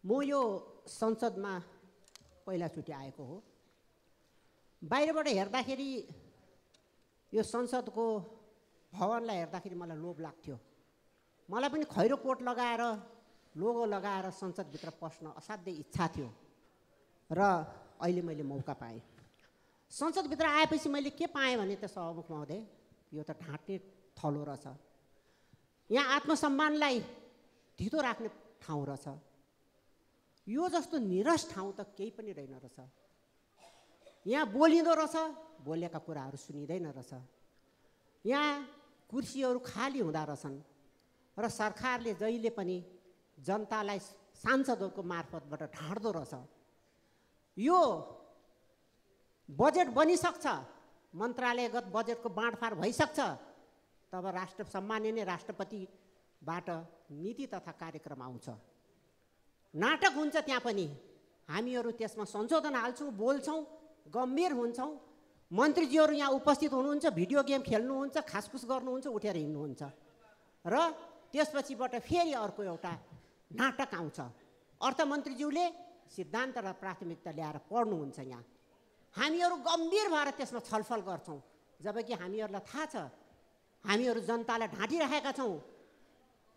म यो संसदमा पहिलाचोटि आएको हो। बाहिरबाट हेर्दाखेरि यो संसदको भवनलाई हेर्दाखेरि मलाई लोभ लाग्थ्यो। मलाई पनि खैरो कोट लगाएर लोगो लगाएर संसदभित्र पस्न असाध्यै इच्छा थियो र अहिले मैले मौका पाएँ। संसदभित्र आएपछि मैले के पाएँ भने त सभामुख महोदय, यो त ढाँट्ने थलो रहेछ। यहाँ आत्मसम्मानलाई धितो राख्ने ठाउँ रहेछ। यो जस्तो निरस ठाउँ त केही पनि रहेन रहेछ। यहाँ बोलिँदो रहेछ, बोलेका कुराहरू सुनिँदैन रहेछ। यहाँ कुर्सीहरू खाली हुँदा रहेछन् र सरकारले जहिले पनि जनतालाई सांसदहरूको मार्फतबाट ढाँट्दो रहेछ। यो बजेट बनिसक्छ, मन्त्रालयगत बजेटको बाँडफाँड भइसक्छ, तब सम्माननीय राष्ट्रपतिबाट नीति तथा कार्यक्रम आउँछ। नाटक हुन्छ त्यहाँ पनि। हामीहरू त्यसमा संशोधन हाल्छौँ, बोल्छौँ, गम्भीर हुन्छौँ। मन्त्रीजीहरू यहाँ उपस्थित हुनुहुन्छ, भिडियो गेम खेल्नुहुन्छ, खासखुस गर्नुहुन्छ, उठेर हिँड्नुहुन्छ र त्यसपछिबाट फेरि अर्को एउटा नाटक आउँछ। अर्थमन्त्रीज्यूले सिद्धान्त र प्राथमिकता ल्याएर पढ्नुहुन्छ यहाँ। हामीहरू गम्भीर भएर त्यसमा छलफल गर्छौँ, जबकि हामीहरूलाई थाहा छ हामीहरू जनतालाई ढाँटिरहेका छौँ।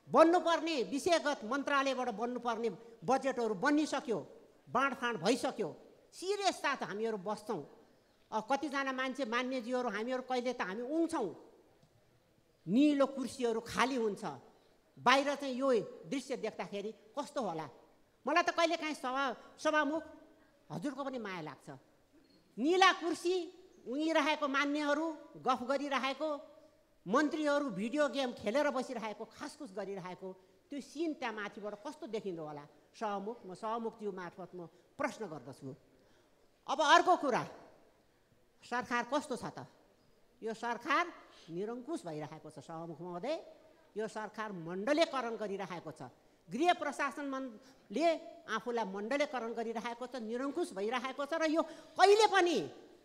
बन्नुपर्ने विषयगत मन्त्रालयबाट बन्नुपर्ने बजेटहरू बनिसक्यो, बाँडफाँड भइसक्यो, सिरियस साथ हामीहरू बस्छौँ। कतिजना मान्छे मान्यजीहरू हामीहरू कहिले त हामी उङ्छौँ, निलो कुर्सीहरू खाली हुन्छ। बाहिर चाहिँ यो दृश्य देख्दाखेरि कस्तो होला? मलाई त कहिलेकाहीँ सभामुख हजुरको पनि माया लाग्छ। निला कुर्सी, उङिरहेको मान्यहरू गफ गरिरहेको, मन्त्रीहरू भिडियो गेम खेलेर बसिरहेको, खासखुस गरिरहेको, त्यो सिन त्यहाँ माथिबाट कस्तो देखिँदो होला? सभामुख, म सभामुखज्यू मार्फत म प्रश्न गर्दछु। अब अर्को कुरा, सरकार कस्तो छ त? यो सरकार निरङ्कुश भइरहेको छ सभामुख महोदय। यो सरकार मण्डलीकरण गरिरहेको छ। गृह प्रशासनले आफूलाई मण्डलीकरण गरिरहेको छ, निरङ्कुश भइरहेको छ र यो कहिले पनि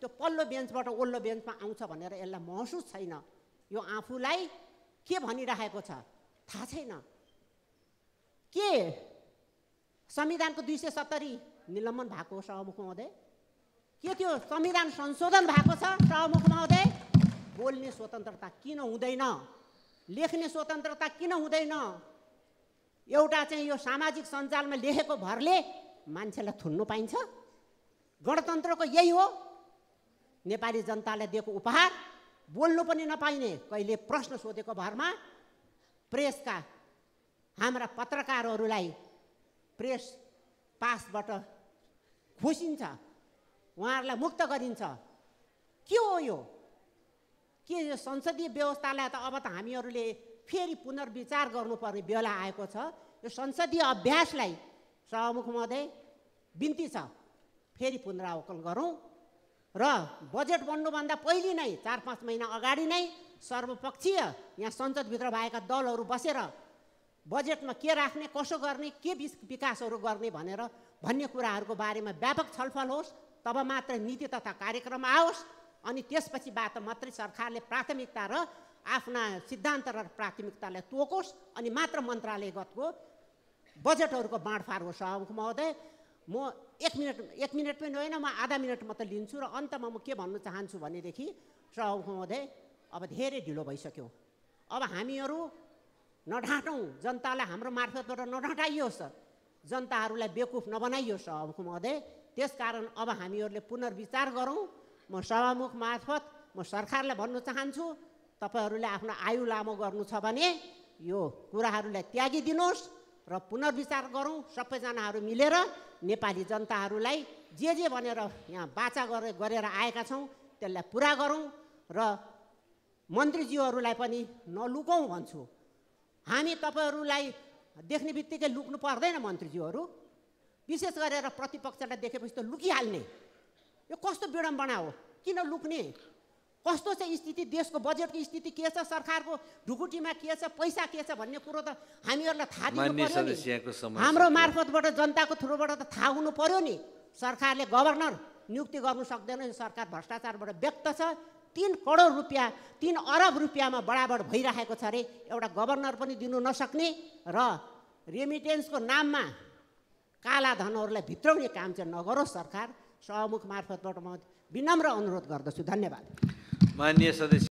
त्यो पल्लो बेन्चबाट ओल्लो बेन्चमा आउँछ भनेर यसलाई महसुस छैन। यो आफूलाई के भनिरहेको छ थाहा छैन। के संविधानको 270 निलम्बन भएको हो सभामुख महोदय? के त्यो संविधान संशोधन भएको छ सभामुख महोदय? बोल्ने स्वतन्त्रता किन हुँदैन? लेख्ने स्वतन्त्रता किन हुँदैन? एउटा चाहिँ यो सामाजिक सञ्जालमा लेखेको भरले मान्छेलाई थुन्नु पाइन्छ? गणतन्त्रको यही हो? नेपाली जनतालाई दिएको उपहार बोल्नु पनि नपाइने, कहिले प्रश्न सोधेको भरमा प्रेसका हाम्रा पत्रकारहरूलाई प्रेस पासबाट खोसिन्छ, उहाँहरूलाई मुक्त गरिन्छ। के हो यो? के यो संसदीय व्यवस्थालाई त अब त हामीहरूले फेरि पुनर्विचार गर्नुपर्ने बेला आएको छ। यो संसदीय अभ्यासलाई सभामुख महोदय बिन्ती छ, फेरि पुनरावलोकन गरौँ र बजेट बन्नुभन्दा पहिले नै 4-5 महिना अगाडि नै सर्वपक्षीय यहाँ संसदभित्र भएका दलहरू बसेर बजेटमा के राख्ने, कसो गर्ने, के विकासहरू गर्ने भन्ने कुराहरूको बारेमा व्यापक छलफल होस्। तब मात्र नीति तथा कार्यक्रम आओस्। अनि त्यसपछिबाट मात्रै सरकारले प्राथमिकता र आफ्ना सिद्धान्त र प्राथमिकतालाई तोकोस्, अनि मात्र मन्त्रालयगतको बजेटहरूको बाँडफाँड होस्। सभामुख महोदय, म 1 मिनट पनि होइन, म आधा मिनट मात्र लिन्छु र अन्तमा म के भन्न चाहन्छु भनेदेखि सभामुख महोदय, अब धेरै ढिलो भइसक्यो। अब हामीहरू नढाँटौँ, जनतालाई हाम्रो मार्फतबाट नढाँटाइयोस्, जनताहरूलाई बेकुफ नबनाइयोस् सभामुख महोदय। त्यसकारण अब हामीहरूले पुनर्विचार गरौँ। म सभामुख मार्फत म सरकारलाई भन्न चाहन्छु, तपाईँहरूले आफ्नो आयु लामो गर्नु छ भने यो कुराहरूलाई त्यागिदिनुहोस् र पुनर्विचार गरौँ। सबैजनाहरू मिलेर नेपाली जनताहरूलाई जे भनेर यहाँ बाचा गरेर आएका छौँ त्यसलाई पुरा गरौँ र मन्त्रीज्यूहरूलाई पनि नलुकौँ भन्छु। हामी तपाईँहरूलाई देख्ने बित्तिकै लुक्नु पर्दैन। मन्त्रीज्यूहरू विशेष गरेर प्रतिपक्षलाई देखेपछि त लुकिहाल्ने। यो कस्तो विडम्बना हो? किन लुक्ने? कस्तो छ स्थिति? देशको बजेटको स्थिति के छ? सरकारको ढुकुटीमा के छ? पैसा के छ भन्ने कुरो त हामीहरूलाई थाहा दिनु पर्यो नि। हाम्रो मार्फतबाट जनताको थ्रुबाट त थाहा हुनु पर्यो नि। सरकारले गभर्नर नियुक्ति गर्नु सक्दैन। यो सरकार भ्रष्टाचारबाट व्यक्त छ। 3 करोड रुपियाँ, 3 अरब रुपियाँमा बराबर भइरहेको छ अरे। एउटा गभर्नर पनि दिनु नसक्ने र रेमिटेन्सको नाममा काला धनहरूलाई भित्राउने काम चाहिँ नगरोस् सरकार। सहमुख मार्फतबाट म विनम्र अनुरोध गर्दछु। धन्यवाद। माननीय सदस्य